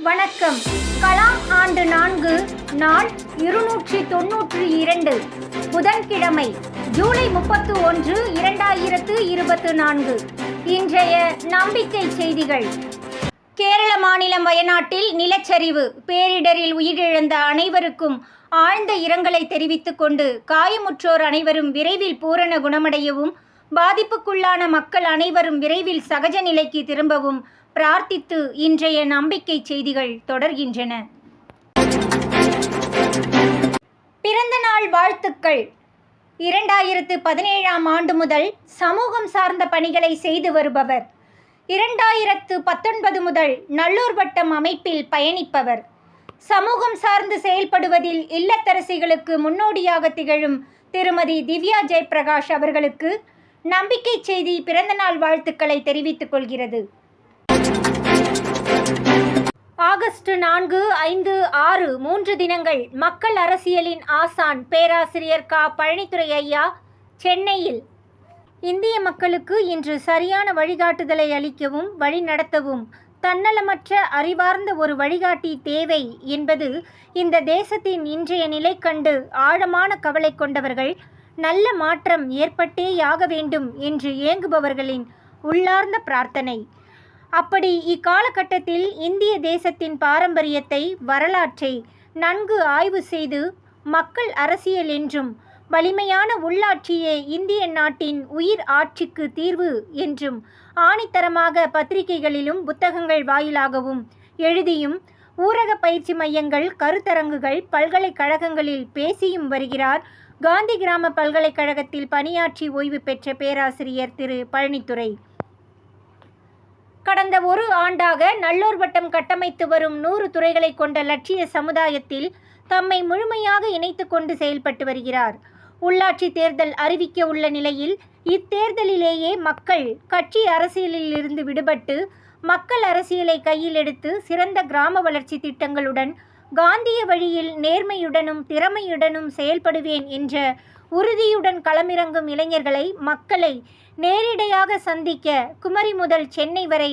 வணக்கம். கலாம் ஆண்டு 4 நாள் 292 புதன்கிழமை ஜூலை 31, 2024. இன்றைய நம்பிக்கை செய்திகள். கேரள மாநிலம் வயநாட்டில் நிலச்சரிவு பேரிடரில் உயிரிழந்த அனைவருக்கும் ஆழ்ந்த இரங்கலை தெரிவித்துக் கொண்டு காயமுற்றோர் அனைவரும் விரைவில் பூரண குணமடையவும், பாதிப்புக்குள்ளான மக்கள் அனைவரும் விரைவில் சகஜ நிலைக்கு திரும்பவும் பிரார்த்தித்து இன்றைய நம்பிக்கை செய்திகள் தொடர்கின்றன. பிறந்த நாள் வாழ்த்துக்கள். 2017ஆம் ஆண்டு முதல் சமூகம் சார்ந்த பணிகளை செய்து வருபவர். 2019 முதல் நல்லூர் வட்டம் அமைப்பில் பயணிப்பவர். சமூகம் சார்ந்து செயல்படுவதில் இல்லத்தரசிகளுக்கு முன்னோடியாக திகழும் திருமதி திவ்யா ஜெயபிரகாஷ் அவர்களுக்கு நம்பிக்கை செய்தி பிறந்தநாள் வாழ்த்துக்களை தெரிவித்துக் கொள்கிறது. ஆகஸ்ட் 4, 5, 6 3 தினங்கள் மக்கள் அரசியலின் ஆசான் பேராசிரியர் க. பழனித்துரை ஐயா சென்னையில். இந்திய மக்களுக்கு இன்று சரியான வழிகாட்டுதலை அளிக்கவும் வழிநடத்தவும் தன்னலமற்ற அறிவார்ந்த ஒரு வழிகாட்டி தேவை என்பது இந்த தேசத்தின் இன்றைய நிலை கண்டு ஆழமான கவலை கொண்டவர்கள், நல்ல மாற்றம் ஏற்பட்டேயாக வேண்டும் என்று ஏங்குபவர்களின் உள்ளார்ந்த பிரார்த்தனை. அப்படி இக்காலகட்டத்தில் இந்திய தேசத்தின் பாரம்பரியத்தை, வரலாற்றை நன்கு ஆய்வு செய்து மக்கள் அரசியல் என்றும் வலிமையான உள்ளாட்சியே இந்திய நாட்டின் உயிர் ஆட்சிக்கு தீர்வு என்றும் ஆணித்தரமாக பத்திரிகைகளிலும் புத்தகங்கள் வாயிலாகவும் எழுதியும், ஊரக பயிற்சி மையங்கள், கருத்தரங்குகள், பல்கலைக்கழகங்களில் பேசியும் வருகிறார் காந்தி கிராம பல்கலைக்கழகத்தில் பணியாற்றி ஓய்வு பெற்ற பேராசிரியர் திரு பழனித்துரை. கடந்த ஒரு ஆண்டாக நல்லூர் வட்டம் கட்டமைத்து வரும் 100 துறைகளை கொண்ட லட்சிய சமுதாயத்தில் தம்மை முழுமையாக இணைத்து கொண்டு செயல்பட்டு வருகிறார். உள்ளாட்சி தேர்தல் அறிவிக்க உள்ள நிலையில் இத்தேர்தலிலேயே மக்கள் கட்சி அரசியலில் இருந்து விடுபட்டு மக்கள் அரசியலை கையில் எடுத்து சிறந்த கிராம வளர்ச்சி திட்டங்களுடன் காந்திய வழியில் நேர்மையுடனும் திறமையுடனும் செயல்படுவேன் என்ற உறுதியுடன் களமிறங்கும் இளைஞர்களை, மக்களை நேரிடையாக சந்திக்க குமரி முதல் சென்னை வரை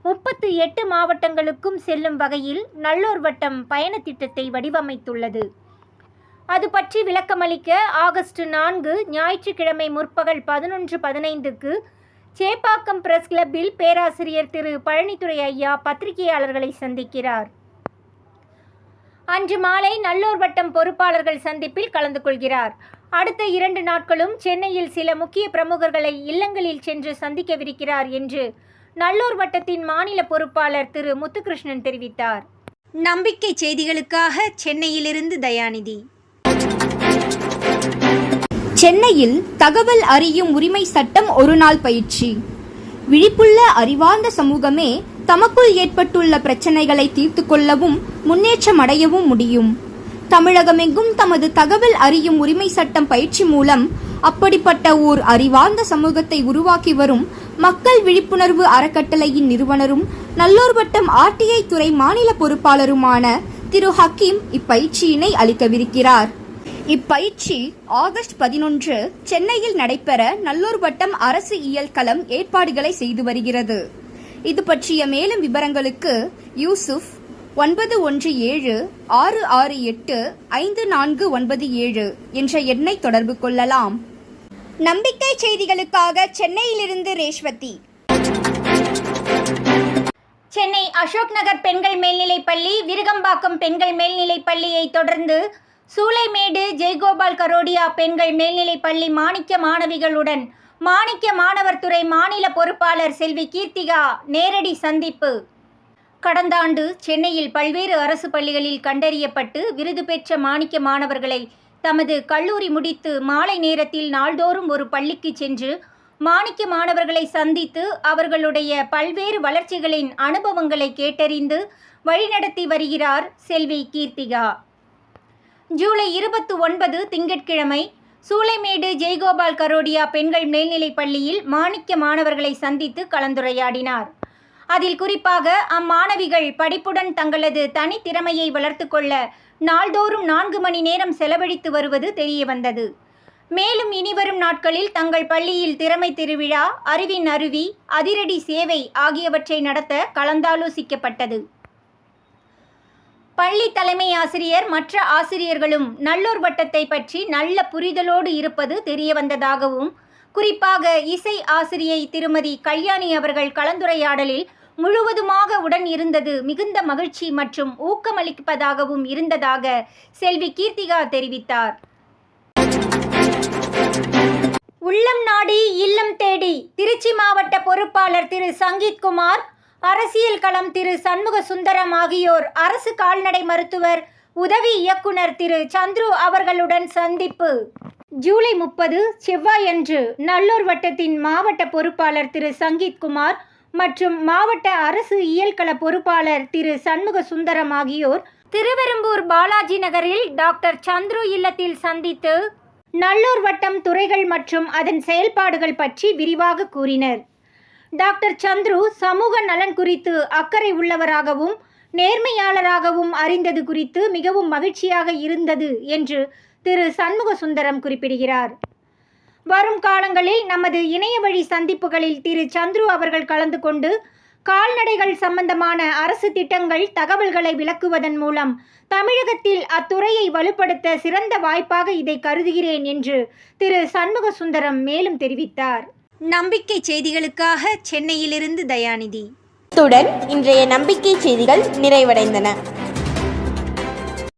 38 மாவட்டங்களுக்கும் செல்லும் வகையில் நல்லூர் வட்டம் பயண திட்டத்தை வடிவமைத்துள்ளது. அது பற்றி விளக்கமளிக்க ஆகஸ்ட் 4 ஞாயிற்றுக்கிழமை முற்பகல் 11:15க்கு சேப்பாக்கம் பிரஸ் கிளப்பில் பேராசிரியர் திரு பழனித்துரை ஐயா பத்திரிகையாளர்களை சந்திக்கிறார். அன்று மாலை நல்லூர் வட்டம் பொறுப்பாளர்கள் சந்திப்பில் கலந்து கொள்கிறார். அடுத்த 2 நாட்களும் சென்னையில் சில முக்கிய பிரமுகர்களை இல்லங்களில் சென்று சந்திக்கவிருக்கிறார் என்று நல்லூர் வட்டத்தின் மாநில பொறுப்பாளர் திரு முத்துகிருஷ்ணன் தெரிவித்தார். நம்பிக்கை செய்திகளுக்காக சென்னையிலிருந்து தயாநிதி. சென்னையில் தகவல் அறியும் உரிமை சட்டம் ஒரு நாள் பயிற்சி. விழிப்புள்ள அறிவார்ந்த சமூகமே தமக்குள் ஏற்பட்டுள்ள பிரச்சனைகளை தீர்த்து கொள்ளவும் முன்னேற்றம் அடையவும் முடியும். தமிழகமெங்கும் தமது தகவல் அறியும் உரிமை சட்டம் பயிற்சி மூலம் அப்படிப்பட்ட ஓர் அறிவார்ந்த சமூகத்தை உருவாக்கி வரும் மக்கள் விழிப்புணர்வு அறக்கட்டளையின் நிறுவனரும் நல்லூர் வட்டம் RTI துறை மாநில பொறுப்பாளருமான திரு ஹக்கீம் இப்பயிற்சியினை அளிக்கவிருக்கிறார். இப்பயிற்சி ஆகஸ்ட் 11 சென்னையில் நடைபெற நல்லூர் வட்டம் அரசு இயல் களம் ஏற்பாடுகளை செய்து வருகிறது. இது பற்றிய மேலும் விவரங்களுக்கு யூசுப் 9176685497 என்ற எண்ணை தொடர்பு கொள்ளலாம். நம்பிக்கை செய்திகளுக்காக சென்னையிலிருந்து ரேஷ்வதி. சென்னை அசோக் நகர் பெண்கள் மேல்நிலைப்பள்ளி, விருகம்பாக்கம் பெண்கள் மேல்நிலைப்பள்ளியை தொடர்ந்து சூளைமேடு ஜெயகோபால் கரோடியா பெண்கள் மேல்நிலைப்பள்ளி மாணிக்க மாணவிகளுடன் மாணிக்க மாணவர் துறை மாநில பொறுப்பாளர் செல்வி கீர்த்திகா நேரடி சந்திப்பு. கடந்த ஆண்டு சென்னையில் பல்வேறு அரசு பள்ளிகளில் கண்டறியப்பட்டு விருது பெற்ற மாணிக்க மாணவர்களை தமது கல்லூரி முடித்து மாலை நேரத்தில் நாள்தோறும் ஒரு பள்ளிக்கு சென்று மாணிக்க மாணவர்களை சந்தித்து அவர்களுடைய பல்வேறு வளர்ச்சிகளின் அனுபவங்களை கேட்டறிந்து வழிநடத்தி வருகிறார் செல்வி கீர்த்திகா. ஜூலை 29 திங்கட்கிழமை சூளைமேடு ஜெயகோபால் கரோடியா பெண்கள் மேல்நிலைப் பள்ளியில் மாணிக்க மாணவர்களை சந்தித்து கலந்துரையாடினார். அதில் குறிப்பாக அம்மாணவிகள் படிப்புடன் தங்களது தனித்திறமையை வளர்த்து கொள்ள நாள்தோறும் 4 மணி நேரம் செலவழித்து வருவது தெரியவந்தது. மேலும் இனிவரும் நாட்களில் தங்கள் பள்ளியில் திறமை திருவிழா, அறிவின் அருவி, அதிரடி சேவை ஆகியவற்றை நடத்த கலந்தாலோசிக்கப்பட்டது. பள்ளி தலைமை ஆசிரியர் மற்ற ஆசிரியர்களும் நல்லூர் வட்டத்தை பற்றி நல்ல புரிதலோடு இருப்பது தெரியவந்ததாகவும், குறிப்பாக இசை ஆசிரியை திருமதி கல்யாணி அவர்கள் கலந்துரையாடலில் முழுவதுமாக உடன் இருந்தது மிகுந்த மகிழ்ச்சி மற்றும் ஊக்கமளிப்பதாகவும் இருந்ததாக செல்வி கீர்த்திகா தெரிவித்தார். உள்ளம் நாடி இல்லம் தேடி திருச்சி மாவட்ட பொறுப்பாளர் திரு சங்கீத்குமார், அரசியல் களம் திரு சண்முக சுந்தரம் ஆகியோர் அரசு கால்நடை மருத்துவர் உதவி இயக்குனர் திரு சந்துரு அவர்களுடன் சந்திப்பு. ஜூலை 30 செவ்வாயன்று நல்லூர் வட்டத்தின் மாவட்ட பொறுப்பாளர் திரு சங்கீத்குமார் மற்றும் மாவட்ட அரசு இயல்கள பொறுப்பாளர் திரு சண்முக சுந்தரம் ஆகியோர் திருவெரும்பூர் பாலாஜி நகரில் டாக்டர் சந்துரு இல்லத்தில் சந்தித்து நல்லூர் வட்டம் துறைகள் மற்றும் அதன் செயல்பாடுகள் பற்றி விரிவாக கூறினர். டாக்டர் சந்துரு சமூக நலன் குறித்து அக்கறை உள்ளவராகவும் நேர்மையாளராகவும் அறிந்தது குறித்து மிகவும் மகிழ்ச்சியாக இருந்தது என்று திரு சண்முக சுந்தரம் குறிப்பிடுகிறார். வரும் காலங்களில் நமது இணையவழி சந்திப்புகளில் திரு சந்துரு அவர்கள் கலந்து கொண்டு கால்நடைகள் சம்பந்தமான அரசு திட்டங்கள் தகவல்களை விளக்குவதன் மூலம் தமிழகத்தில் அத்துறையை வலுப்படுத்த சிறந்த வாய்ப்பாக இதை கருதுகிறேன் என்று திரு சண்முக சுந்தரம் மேலும் தெரிவித்தார். நம்பிக்கை செய்திகளுக்காக சென்னையிலிருந்து தயாநிதி. இத்துடன் இன்றைய நம்பிக்கை செய்திகள் நிறைவடைந்தன.